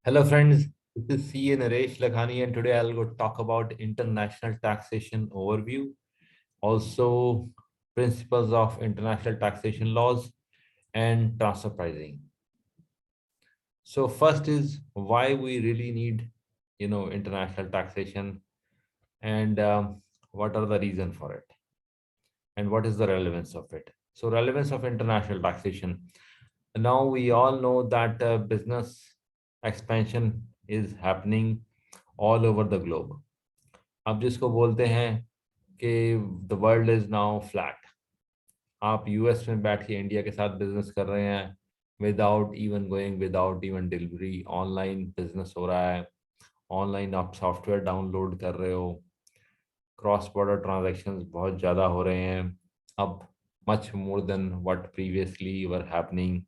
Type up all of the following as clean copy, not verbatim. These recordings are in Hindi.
Hello, friends. This is CA Naresh Lakhani, and today I'll go talk about international taxation overview, also principles of international taxation laws and transfer pricing. So first is why we really need, international taxation, and what are the reason for it, and what is the relevance of it. So relevance of international taxation. Now we all know that business expansion is happening all over the globe. आप जिसको बोलते हैं कि the world is now flat. आप यूएस में बैठ के इंडिया के साथ बिजनेस कर रहे हैं without even going, without even delivery, online business हो रहा है। ऑनलाइन आप सॉफ्टवेयर डाउनलोड कर रहे हो। क्रॉस बॉर्डर ट्रांजैक्शंस बहुत ज़्यादा हो रहे हैं अब, much more than what previously were happening.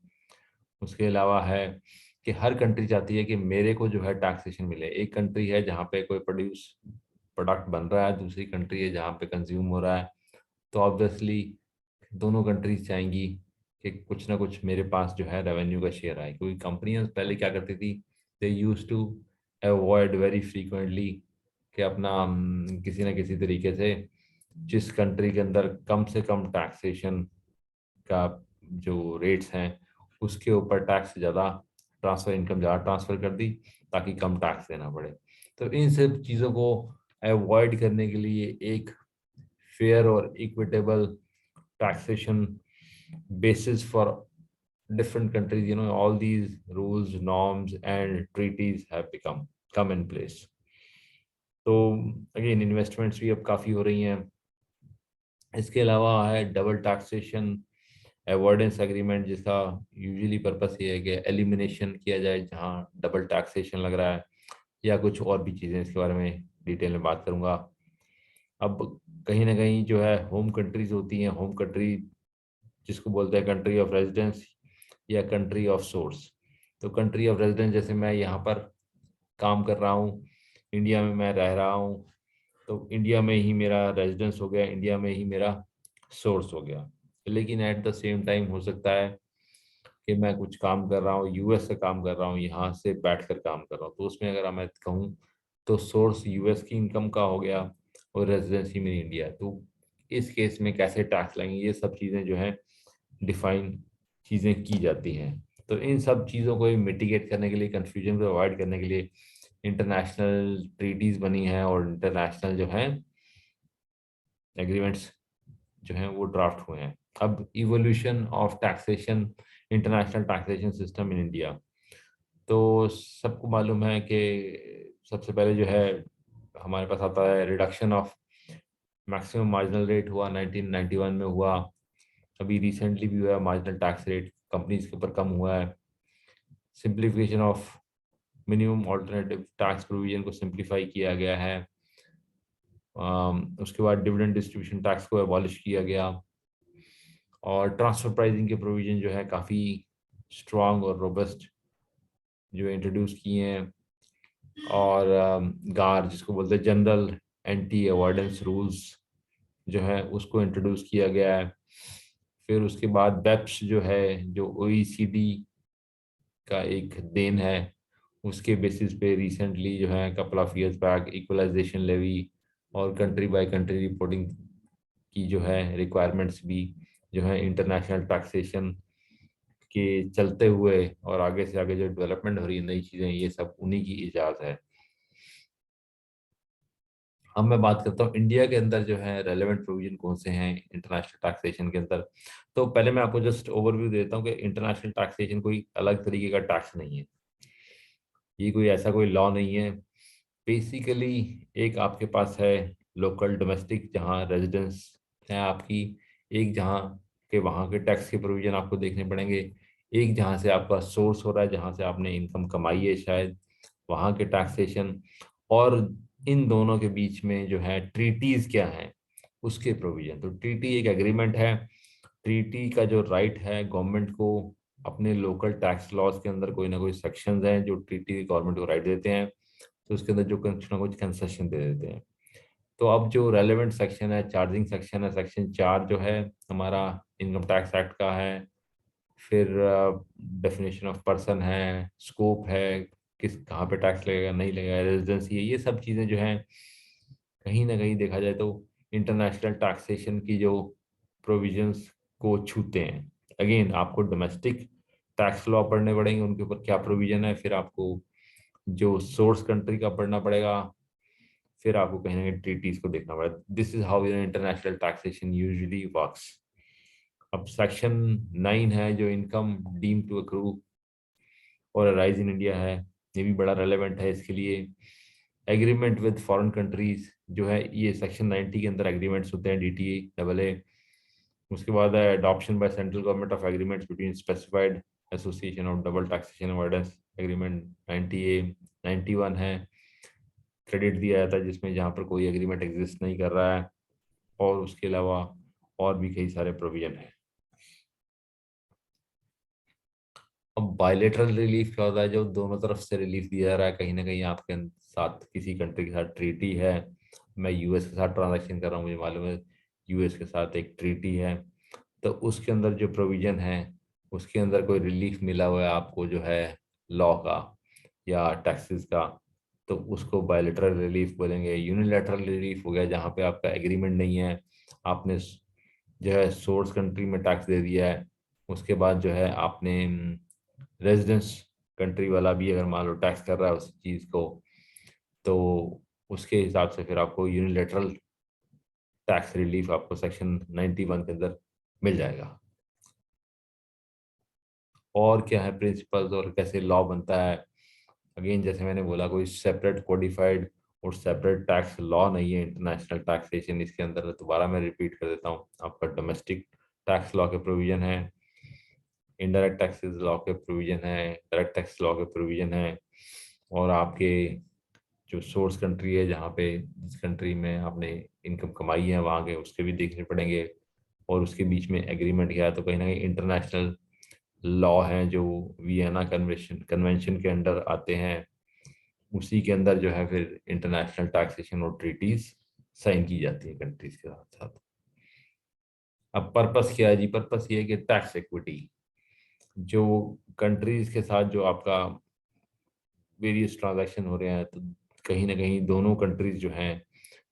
उसके अलावा है कि हर कंट्री चाहती है कि मेरे को जो है टैक्सेशन मिले। एक कंट्री है जहाँ पे कोई प्रोडक्ट बन रहा है, दूसरी कंट्री है जहाँ पे कंज्यूम हो रहा है। तो ऑब्वियसली दोनों कंट्रीज चाहेंगी कि कुछ ना कुछ मेरे पास जो है रेवेन्यू का शेयर आए, क्योंकि कंपनियां पहले क्या करती थी, they use to avoid very frequently कि अपना किसी ना किसी तरीके से जिस कंट्री के अंदर कम से कम टैक्सेशन का जो रेट्स हैं उसके ऊपर टैक्स ज़्यादा, ट्रांसफ़र इनकम ज़्यादा ट्रांसफ़र कर दी ताकि कम टैक्स देना पड़े। तो इन सब चीज़ों को अवॉइड करने के लिए एक फेयर और equitable taxation basis for different countries, all these rules, norms and treaties have come in place. तो अगेन इन्वेस्टमेंट्स भी अब काफ़ी हो रही हैं। इसके अलावा है डबल टैक्सेशन अवॉइडेंस एग्रीमेंट, जिसका यूजुअली पर्पस ये है कि एलिमिनेशन किया जाए जहां डबल टैक्सेशन लग रहा है, या कुछ और भी चीज़ें। इसके बारे में डिटेल में बात करूंगा। अब कहीं ना कहीं जो है होम कंट्रीज होती हैं, होम कंट्री जिसको बोलते हैं कंट्री ऑफ रेजिडेंस या कंट्री ऑफ सोर्स। तो कंट्री ऑफ रेजिडेंस जैसे मैं यहाँ पर काम कर रहा हूँ, इंडिया में मैं रह रहा हूँ, तो इंडिया में ही मेरा रेजिडेंस हो गया, इंडिया में ही मेरा सोर्स हो गया। लेकिन एट द सेम टाइम हो सकता है कि मैं कुछ काम कर रहा हूँ, यूएस से काम कर रहा हूँ, यहाँ से बैठकर काम कर रहा हूँ, तो उसमें अगर मैं कहूँ तो सोर्स यूएस की इनकम का हो गया और रेजिडेंसी मेरी इंडिया है। तो इस केस में कैसे टैक्स लगेंगे, ये सब चीज़ें जो हैं डिफाइन चीज़ें की जाती हैं। तो इन सब चीज़ों को मिटिगेट करने के लिए, कंफ्यूजन को अवॉइड करने के लिए इंटरनेशनल ट्रीटीज बनी हैं और इंटरनेशनल जो हैं एग्रीमेंट्स जो हैं वो ड्राफ्ट हुए हैं। अब evolution of taxation, international taxation system in India. तो सबको मालूम है कि सबसे पहले जो है हमारे पास आता है reduction of maximum marginal rate, हुआ 1991 में हुआ। अभी रिसेंटली भी हुआ मार्जिनल टैक्स रेट कंपनीज के ऊपर कम हुआ है। Simplification of minimum alternative tax provision को सिंप्लीफाई किया गया है। उसके बाद डिविडेंड डिस्ट्रीब्यूशन टैक्स को एबॉलिश किया गया, और ट्रांसफर प्राइसिंग के प्रोविजन जो है काफ़ी स्ट्रॉन्ग और रोबस्ट जो इंट्रोड्यूस किए हैं। और गार जिसको बोलते हैं जनरल एंटी अवॉइडेंस रूल्स जो है उसको इंट्रोड्यूस किया गया है। फिर उसके बाद बेप्स जो है, जो ओईसीडी का एक देन है, उसके बेसिस पे रिसेंटली जो है couple of years back equalisation levy और कंट्री बाय कंट्री रिपोर्टिंग की जो है रिक्वायरमेंट्स भी जो है इंटरनेशनल टैक्सेशन के चलते हुए और आगे से आगे जो डेवलपमेंट हो रही है नई चीज़ें, ये सब उन्हीं की इजाज़त है। अब मैं बात करता हूँ इंडिया के अंदर जो है रेलेवेंट प्रोविजन कौन से हैं इंटरनेशनल टैक्सेशन के अंदर। तो पहले मैं आपको जस्ट ओवरव्यू देता हूँ कि इंटरनेशनल टैक्सेशन कोई अलग तरीके का टैक्स नहीं है, ये कोई ऐसा कोई लॉ नहीं है। बेसिकली एक आपके पास है लोकल डोमेस्टिक जहाँ रेजिडेंस है आपकी, एक जहाँ के वहाँ के टैक्स के प्रोविजन आपको देखने पड़ेंगे, एक जहाँ से आपका सोर्स हो रहा है, जहाँ से आपने इनकम कमाई है शायद, वहाँ के टैक्सेशन, और इन दोनों के बीच में जो है ट्रीटीज क्या है उसके प्रोविजन। तो ट्रीटी एक एग्रीमेंट है। ट्रीटी का जो राइट है गवर्नमेंट को अपने लोकल टैक्स लॉज के अंदर कोई ना कोई सेक्शंस हैं जो ट्रीटी गवर्नमेंट को राइट देते हैं, तो उसके अंदर जो कुछ ना कुछ कंसेशन दे देते हैं। तो अब जो रेलेवेंट सेक्शन है, चार्जिंग सेक्शन है, सेक्शन 4 जो है हमारा इनकम टैक्स एक्ट का है। फिर डेफिनेशन ऑफ पर्सन है, स्कोप है किस कहाँ पे टैक्स लगेगा नहीं लगेगा, रेजिडेंसी है, ये सब चीज़ें जो हैं कहीं ना कहीं देखा जाए तो इंटरनेशनल टैक्सेशन की जो प्रोविजंस को छूते हैं। अगेन आपको डोमेस्टिक टैक्स लॉ पढ़ने पड़ेंगे, उनके ऊपर क्या प्रोविजन है, फिर आपको जो सोर्स कंट्री का पढ़ना पड़ेगा, फिर आपको कहीं ना कहीं ट्रीटीज को देखना पड़ेगा। This is how international taxation usually works. अब सेक्शन 9 है जो इनकम डीम टू अक्रू और राइज इन इंडिया है, ये भी बड़ा रेलेवेंट है इसके लिए। एग्रीमेंट विद फॉरेन कंट्रीज जो है, ये सेक्शन 90 के अंदर एग्रीमेंट्स होते हैं, DTA डबल ए। उसके बाद है adoption by central government of agreements between specified association of double taxation avoidance agreement 90A। 91 है क्रेडिट दिया जाता है जिसमें जहाँ पर कोई एग्रीमेंट एग्जिस्ट नहीं कर रहा है, और उसके अलावा और भी कई सारे प्रोविजन है। अब बायलेटरल रिलीफ क्या होता है, जो दोनों तरफ से रिलीफ दिया जा रहा है, कहीं ना कहीं आपके साथ किसी कंट्री के साथ ट्रीटी है। मैं यूएस के साथ ट्रांजैक्शन कर रहा हूँ, मुझे मालूम है यूएस के साथ एक ट्रीटी है, तो उसके अंदर जो प्रोविजन है उसके अंदर कोई रिलीफ मिला हुआ है आपको जो है लॉ का या टैक्सेस का, तो उसको बायलेटरल रिलीफ बोलेंगे। यूनिलैटरल रिलीफ हो गया जहाँ पे आपका एग्रीमेंट नहीं है, आपने जो है सोर्स कंट्री में टैक्स दे दिया है, उसके बाद जो है आपने रेजिडेंस कंट्री वाला भी अगर मान लो टैक्स कर रहा है उस चीज़ को, तो उसके हिसाब से फिर आपको यूनिलेटरल टैक्स रिलीफ आपको सेक्शन 91 के अंदर मिल जाएगा। और क्या है प्रिंसिपल्स और कैसे लॉ बनता है, अगेन जैसे मैंने बोला कोई सेपरेट कोडिफाइड और सेपरेट टैक्स लॉ नहीं है इंटरनेशनल टैक्सेशन इसके अंदर। दोबारा मैं रिपीट कर देता हूँ, आपका डोमेस्टिक टैक्स लॉ के प्रोविजन है, इनडायरेक्ट टैक्सेस लॉ के प्रोविजन है, डायरेक्ट टैक्स लॉ के प्रोविजन है, और आपके जो सोर्स कंट्री है जहाँ पे जिस कंट्री में आपने इनकम कमाई है वहाँ के उसके भी देखने पड़ेंगे, और उसके बीच में एग्रीमेंट किया है, तो कहीं ना कहीं इंटरनेशनल लॉ हैं जो वियना कन्वेंशन कन्वेंशन के अंडर आते हैं, उसी के अंदर जो है फिर इंटरनेशनल टैक्सेशन और ट्रीटीज साइन की जाती है कंट्रीज के साथ साथ। अब पर्पस क्या है जी, पर्पस ये है कि टैक्स इक्विटी, जो कंट्रीज के साथ जो आपका वेरियस ट्रांजैक्शन हो रहे हैं, तो कहीं ना कहीं दोनों कंट्रीज जो हैं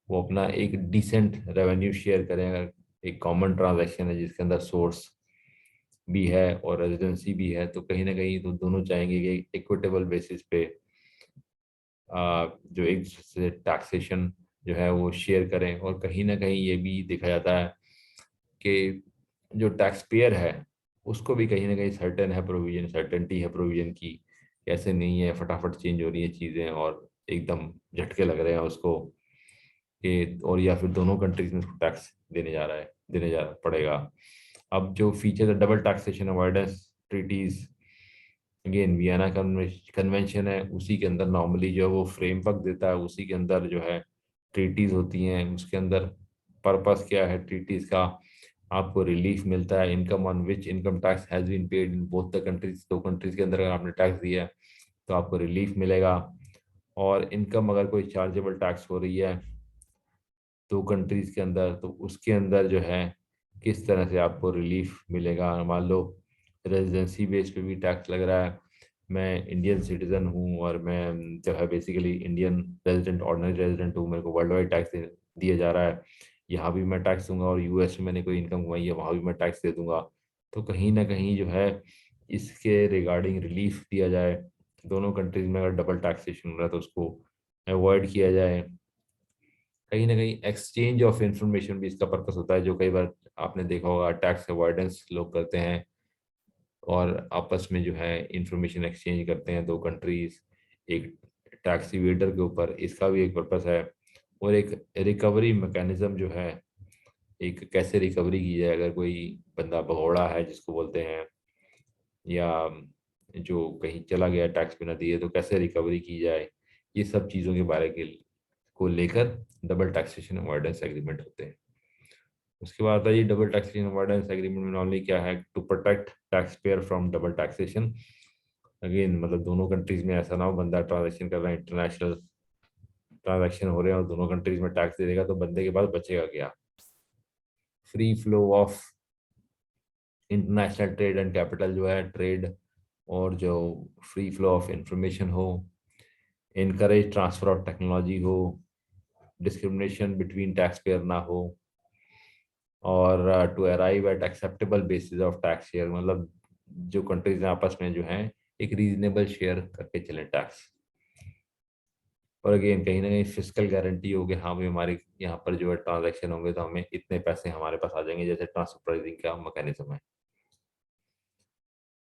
वो अपना एक डिसेंट रेवेन्यू शेयर करें। अगर एक कॉमन ट्रांजैक्शन है जिसके अंदर सोर्स भी है और रेजिडेंसी भी है, तो कहीं ना कहीं तो दोनों चाहेंगे कि इक्विटेबल बेसिस पे जो एक दूसरे से टैक्सेशन जो है वो शेयर करें। और कहीं ना कहीं ये भी देखा जाता है कि जो टैक्स पेयर है उसको भी कहीं ना कहीं सर्टेन है प्रोविजन, सर्टेनिटी है प्रोविजन की, ऐसे नहीं है फटाफट चेंज हो रही है चीज़ें और एकदम झटके लग रहे हैं उसको कि, और या फिर दोनों कंट्रीज में उसको टैक्स देने जा रहा है, देने जा पड़ेगा। अब जो फीचर है double taxation avoidance treaties, again Vienna convention है, उसी के अंदर नॉर्मली जो है वो फ्रेमवर्क देता है, उसी के अंदर जो है ट्रीटीज होती हैं। उसके अंदर पर्पस क्या है ट्रीटीज का, आपको रिलीफ मिलता है income on which income tax has been paid in both the countries. दो कंट्रीज के अंदर अगर आपने टैक्स दिया है तो आपको रिलीफ मिलेगा। और इनकम अगर कोई चार्जेबल टैक्स हो रही है दो कंट्रीज के अंदर, तो उसके अंदर जो है किस तरह से आपको रिलीफ मिलेगा। मान लो रेजिडेंसी बेस पे भी टैक्स लग रहा है, मैं इंडियन सिटीजन हूँ और मैं जो है basically Indian resident ordinary resident हूँ, मेरे को वर्ल्ड वाइड टैक्स दिया जा रहा है, यहाँ भी मैं टैक्स दूंगा, और यूएस में मैंने कोई इनकम कमाई है वहाँ भी मैं टैक्स दे दूंगा। तो कहीं ना कहीं जो है इसके रिगार्डिंग रिलीफ दिया जाए, दोनों कंट्रीज में अगर डबल टैक्सेशन हो रहा है तो उसको अवॉइड किया जाए। कहीं ना कहीं एक्सचेंज ऑफ इंफॉर्मेशन भी इसका पर्पस होता है, जो कई बार आपने देखा होगा टैक्स अवॉइडेंस लोग करते हैं और आपस में जो है इंफॉर्मेशन एक्सचेंज करते हैं दो कंट्रीज एक टैक्स इवेडर के ऊपर, इसका भी एक पर्पस है। और एक रिकवरी मैकेनिज्म जो है, एक कैसे रिकवरी की जाए अगर कोई बंदा भगोड़ा है जिसको बोलते हैं, या जो कहीं चला गया टैक्स बिना दिए, तो कैसे रिकवरी की जाए, ये सब चीज़ों के बारे के को लेकर डबल टैक्सेशन अवॉइडेंस एग्रीमेंट होते हैं। उसके बाद आता है ये डबल टैक्सेशन अवॉइडेंस एग्रीमेंट में नॉर्मली क्या है, to protect taxpayer from double taxation. Again मतलब दोनों कंट्रीज में ऐसा ना हो बंदा ट्रांजेक्शन कर रहा है, इंटरनेशनल ट्रांजेक्शन हो रहे हैं और दोनों कंट्रीज में टैक्स दे देगा तो बंदे के पास बचेगा क्या। Free flow of international trade and capital जो है ट्रेड, और जो फ्री फ्लो ऑफ इंफॉर्मेशन हो, इनकरेज ट्रांसफर ऑफ टेक्नोलॉजी हो, डिस्क्रिमिनेशन बिटवीन टैक्स पेयर ना हो, और to arrive at acceptable basis of tax share, मतलब जो कंट्रीज आपस में जो है एक रीजनेबल शेयर करके चले टैक्स। और अगेन कहीं ना कहीं फिजिकल गारंटी होगी, हाँ भाई हमारे यहाँ पर जो है ट्रांजैक्शन होंगे तो हमें इतने पैसे हमारे पास आ जाएंगे, जैसे ट्रांसफर प्राइसिंग का मैकेनिज्म है।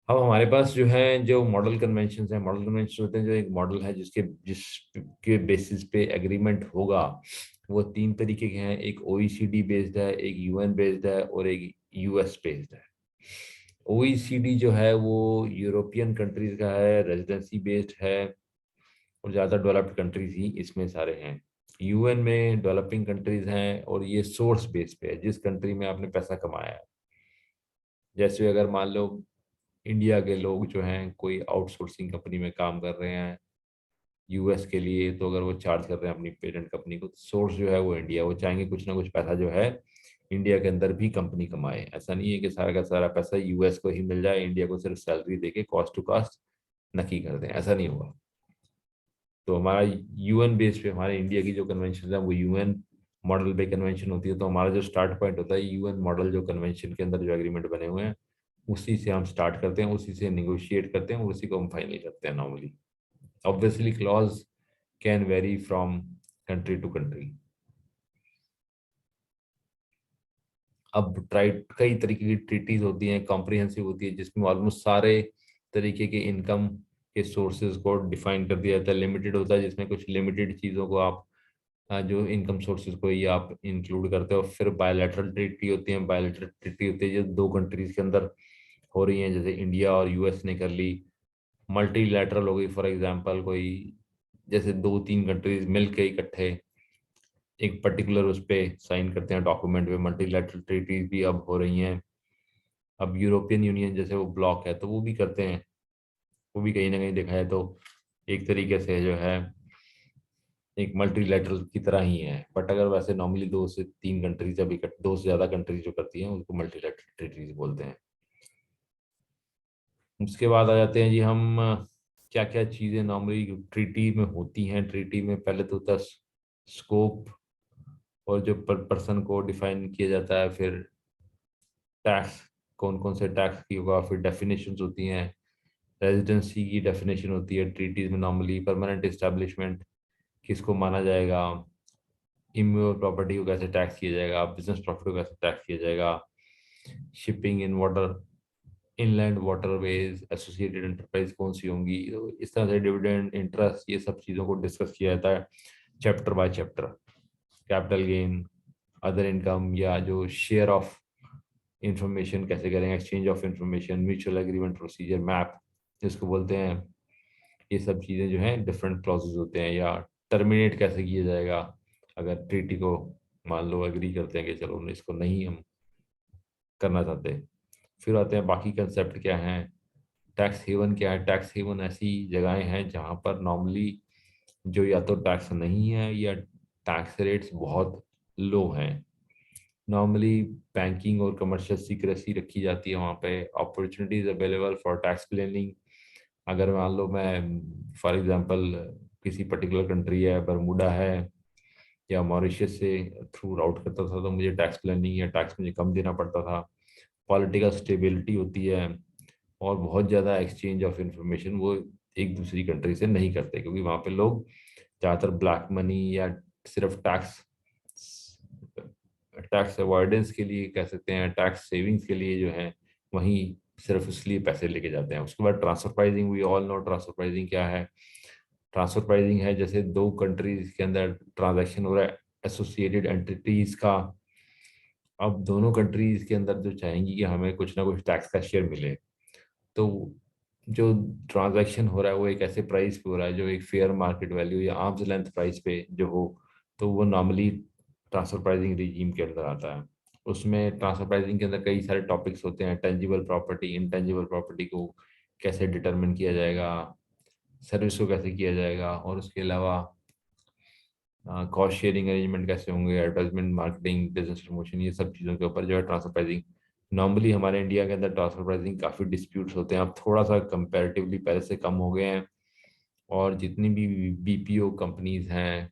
अब हमारे पास जो है जो मॉडल कन्वेंशन है, मॉडल कन्वेंशन होते हैं जो एक मॉडल है जिसके बेसिस पे एग्रीमेंट होगा, वो तीन तरीके के हैं। एक ओईसीडी बेस्ड है, एक यूएन बेस्ड है, और एक यूएस बेस्ड है। ओईसीडी जो है वो यूरोपियन कंट्रीज का है, रेजिडेंसी बेस्ड है, और ज़्यादा डेवलप्ड कंट्रीज ही इसमें सारे हैं। यूएन में डेवलपिंग कंट्रीज हैं, और ये सोर्स बेस पे है, जिस कंट्री में आपने पैसा कमाया है। जैसे अगर मान लो इंडिया के लोग जो हैं कोई आउटसोर्सिंग कंपनी में काम कर रहे हैं यूएस के लिए, तो अगर वो चार्ज कर रहे हैं अपनी पेरेंट कंपनी को, सोर्स जो है वो इंडिया, वो चाहेंगे कुछ ना कुछ पैसा जो है इंडिया के अंदर भी कंपनी कमाए। ऐसा नहीं है कि सारा का सारा पैसा यूएस को ही मिल जाए, इंडिया को सिर्फ सैलरी देके कॉस्ट टू कॉस्ट नकी कर दें, ऐसा नहीं होगा। तो हमारा यूएन बेस पे हमारे इंडिया की जो कन्वेंशन है वो यूएन मॉडल पे कन्वेंशन होती है। तो हमारा जो स्टार्ट पॉइंट होता है यूएन मॉडल, जो कन्वेंशन के अंदर जो एग्रीमेंट बने हुए हैं उसी से हम स्टार्ट करते हैं, उसी से निगोशिएट करते हैं, और उसी को हम फाइनल करते हैं normally. Obviously clause can vary from country to country. अब ट्राइट कई तरीके की ट्रीटीज होती हैं, कॉम्प्रिहेंसिव होती है, जिसमें ऑलमोस्ट सारे तरीके के इनकम के सोर्सेज को डिफाइन कर दिया जाता है। लिमिटेड होता है जिसमें कुछ लिमिटेड चीज़ों को आप जो इनकम सोर्सेज को ही आप इंक्लूड करते हो। फिर बायलैटरल ट्रीटी होती है, बायलैटरल ट्रीटी होती है जो दो कंट्रीज के अंदर हो रही हैं, जैसे इंडिया और यूएस ने कर ली। मल्टीलैटरल हो गई, फॉर एग्जांपल कोई जैसे दो तीन कंट्रीज मिल के इकट्ठे एक पर्टिकुलर उस पे साइन करते हैं डॉक्यूमेंट पे, मल्टीलैटरल ट्रीटीज भी अब हो रही हैं। अब यूरोपियन यूनियन जैसे वो ब्लॉक है तो वो भी करते हैं, वो भी कहीं ना कहीं देखा है तो एक तरीके से जो है एक मल्टीलैटरल की तरह ही है। बट अगर वैसे नॉर्मली दो से तीन कंट्रीज जब दो से ज्यादा कंट्रीज जो करती हैं उसको मल्टीलैटरल ट्रीटीज बोलते हैं। उसके बाद आ जाते हैं जी हम क्या क्या चीज़ें नॉर्मली ट्रीटी में होती हैं। ट्रीटी में पहले तो होता है स्कोप, और जो पर पर्सन को डिफाइन किया जाता है। फिर टैक्स, कौन कौन से टैक्स की होगा। फिर डेफिनेशंस होती हैं, रेजिडेंसी की डेफिनेशन होती है ट्रीटीज में नॉर्मली। परमानेंट इस्टेब्लिशमेंट किसको माना जाएगा, इमूवेबल प्रॉपर्टी को कैसे टैक्स किया जाएगा, बिजनेस प्रॉफिट को कैसे टैक्स किया जाएगा, shipping in water, inland waterways, associated enterprise कौन सी होंगी। तो इस तरह से डिविडेंड, इंटरेस्ट, ये सब चीज़ों को डिस्कस किया जाता है chapter by chapter. Capital gain, other income, या जो शेयर ऑफ इंफॉर्मेशन कैसे करेंगे, exchange of information, mutual agreement procedure, map जिसको बोलते हैं। ये सब चीज़ें जो हैं डिफरेंट क्लॉजेज होते हैं। या टर्मिनेट कैसे किया जाएगा अगर ट्रीटी को मान लो एग्री करते हैं कि चलो इसको नहीं हम करना चाहते। फिर आते हैं बाकी कंसेप्ट क्या हैं। टैक्स हेवन क्या है। टैक्स हेवन ऐसी जगहें हैं जहाँ पर नॉर्मली जो या तो टैक्स नहीं है या टैक्स रेट्स बहुत लो हैं। नॉर्मली बैंकिंग और कमर्शियल सीक्रेसी रखी जाती है वहाँ पे। Opportunities available for tax planning. अगर मान लो मैं फॉर एग्जांपल किसी पर्टिकुलर कंट्री है, बरमूडा है या मॉरिशस से थ्रू राउट करता था तो मुझे टैक्स प्लानिंग या टैक्स मुझे कम देना पड़ता था। पॉलिटिकल स्टेबिलिटी होती है, और बहुत ज़्यादा एक्सचेंज ऑफ इंफॉर्मेशन वो एक दूसरी कंट्री से नहीं करते, क्योंकि वहाँ पे लोग ज़्यादातर ब्लैक मनी या सिर्फ टैक्स टैक्स अवॉइडेंस के लिए कह सकते हैं, टैक्स सेविंग्स के लिए जो है वहीं सिर्फ इसलिए पैसे लेके जाते हैं। उसके बाद transfer pricing, we all know transfer pricing क्या है। ट्रांसफर प्राइसिंग है जैसे दो कंट्रीज के अंदर ट्रांजैक्शन हो रहा है एसोसिएटेड एंटिटीज का। अब दोनों कंट्रीज के अंदर जो चाहेंगी कि हमें कुछ ना कुछ टैक्स का शेयर मिले, तो जो ट्रांजैक्शन हो रहा है वो एक ऐसे प्राइस पे हो रहा है जो एक फेयर मार्केट वैल्यू या आर्म्स लेंथ प्राइस पे जो हो, तो वो नॉर्मली ट्रांसफर प्राइसिंग रिजीम के अंदर आता है। उसमें ट्रांसफर प्राइसिंग के अंदर कई सारे टॉपिक्स होते हैं। टेंजिबल प्रॉपर्टी, इनटेंजिबल प्रॉपर्टी को कैसे डिटरमिन किया जाएगा, सर्विस को कैसे किया जाएगा, और उसके अलावा कॉस्ट शेयरिंग अरेंजमेंट कैसे होंगे, एडवर्टाइजमेंट, मार्केटिंग, बिजनेस प्रमोशन, ये सब चीज़ों के ऊपर जो है ट्रांसफर प्राइसिंग। नॉर्मली हमारे इंडिया के अंदर ट्रांसफर प्राइसिंग काफ़ी डिस्प्यूट्स होते हैं, अब थोड़ा सा कंपैरेटिवली पहले से कम हो गए हैं। और जितनी भी बीपीओ कंपनीज हैं,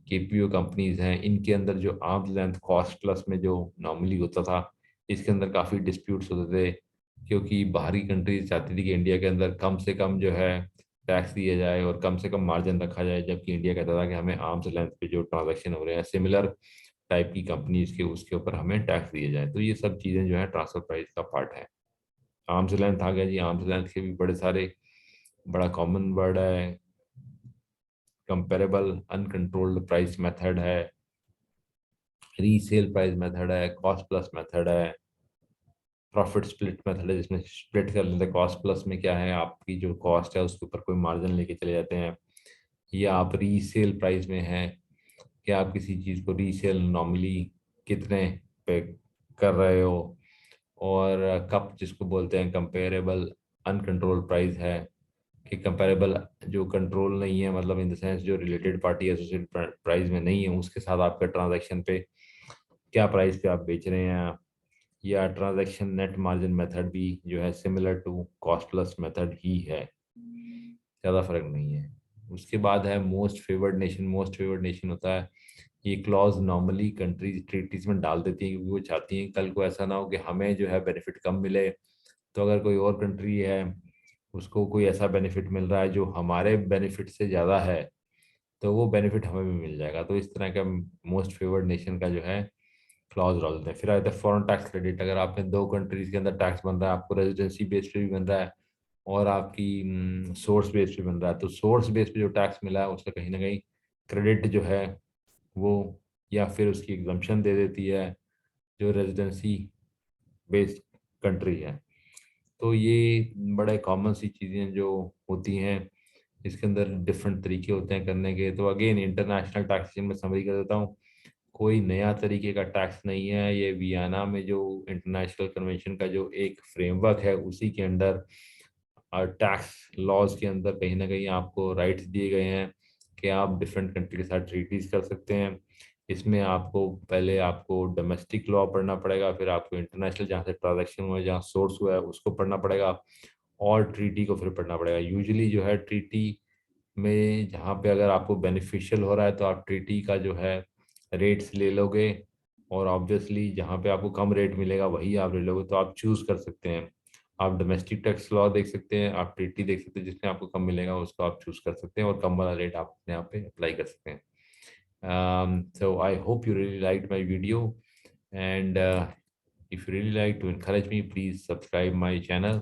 केपीओ कंपनीज हैं, इनके अंदर जो आर्म्स लेंथ कॉस्ट प्लस में जो नॉर्मली होता था, इसके अंदर काफ़ी डिस्प्यूट्स होते थे, क्योंकि बाहरी कंट्रीज चाहती थी कि इंडिया के अंदर कम से कम जो है टैक्स दिया जाए और कम से कम मार्जिन रखा जाए, जबकि इंडिया कहता था कि हमें आर्म्स लेंथ पे जो ट्रांजैक्शन हो रहे हैं सिमिलर टाइप की कंपनीज के, उसके ऊपर हमें टैक्स दिया जाए। तो ये सब चीज़ें जो है ट्रांसफर प्राइस का पार्ट है। आर्म्स लेंथ आ गया जी। आर्म्स लेंथ के भी बड़े सारे, बड़ा कॉमन वर्ड है। कंपेरेबल अनकंट्रोल्ड प्राइस मेथड है, रीसेल प्राइस मेथड है, कॉस्ट प्लस मेथड है, प्रॉफिट स्प्लिट मेथड है, जिसमें स्प्लिट कर लेते हैं कॉस्ट प्लस में क्या है, आपकी जो कॉस्ट है उसके ऊपर कोई मार्जिन लेके चले जाते हैं। या आप रीसेल प्राइस में है कि आप किसी चीज़ को रीसेल नॉर्मली कितने पे कर रहे हो। और कप जिसको बोलते हैं कंपेरेबल अनकंट्रोल प्राइस है, कि कंपेरेबल जो कंट्रोल नहीं है, मतलब इन द सेंस जो रिलेटेड पार्टी एसोसिएटेड प्राइस में नहीं है, उसके साथ आपका ट्रांजैक्शन पे क्या प्राइस पे आप बेच रहे हैं। या ट्रांजैक्शन नेट मार्जिन मेथड भी जो है similar to cost plus method ही है, ज़्यादा फर्क नहीं है। उसके बाद है most favoured nation. Most favoured nation होता है, ये क्लॉज नॉर्मली कंट्रीज ट्रीटीज में डाल देती हैं, क्योंकि वो चाहती हैं कल को ऐसा ना हो कि हमें जो है बेनिफिट कम मिले, तो अगर कोई और कंट्री है उसको कोई ऐसा बेनिफिट मिल रहा है जो हमारे बेनिफिट से ज़्यादा है, तो वो बेनिफिट हमें भी मिल जाएगा। तो इस तरह का मोस्ट फेवर्ड नेशन का जो है क्लॉज डाल देते हैं। फिर आता है फॉरेन टैक्स क्रेडिट। अगर आपने दो कंट्रीज के अंदर टैक्स बन रहा है, आपको रेजिडेंसी बेस पे भी बन रहा है और आपकी सोर्स बेस पे बन रहा है, तो सोर्स बेस पे जो टैक्स मिला है उसका कहीं ना कहीं क्रेडिट जो है वो, या फिर उसकी एग्जम्पशन दे देती है जो रेजिडेंसी बेस्ड कंट्री है। तो ये बड़े कॉमन सी चीज़ें जो होती हैं, इसके अंदर डिफरेंट तरीके होते हैं करने के। तो अगेन इंटरनेशनल टैक्सेशन में समरी कर देता हूँ, कोई नया तरीके का टैक्स नहीं है। ये वियना में जो इंटरनेशनल कन्वेंशन का जो एक फ्रेमवर्क है, उसी के अंडर और टैक्स लॉज के अंदर कहीं ना कहीं आपको राइट्स दिए गए हैं कि आप डिफरेंट कंट्री के साथ ट्रीटीज कर सकते हैं। इसमें आपको पहले आपको डोमेस्टिक लॉ पढ़ना पड़ेगा, फिर आपको इंटरनेशनल जहाँ से ट्रांजेक्शन हुआ है, जहाँ सोर्स हुआ है, उसको पढ़ना पड़ेगा, और ट्रीटी को फिर पढ़ना पड़ेगा। यूजुअली जो है ट्रीटी में जहाँ पे अगर आपको बेनिफिशियल हो रहा है तो आप ट्रीटी का जो है रेट्स ले लोगे, और ऑब्वियसली जहाँ पे आपको कम रेट मिलेगा वही आप ले लोगे, तो आप चूज कर सकते हैं। आप डोमेस्टिक टैक्स लॉ देख सकते हैं, आप ट्रीटी देख सकते हैं, जिसमें आपको कम मिलेगा उसको आप चूज कर सकते हैं, और कम वाला रेट आप अपने यहाँ पे अप्लाई कर सकते हैं। So I hope you really liked my video, and if you really like to encourage me, please subscribe my channel,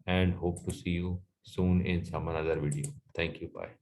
and hope to see you soon in some another video. Thank you. Bye.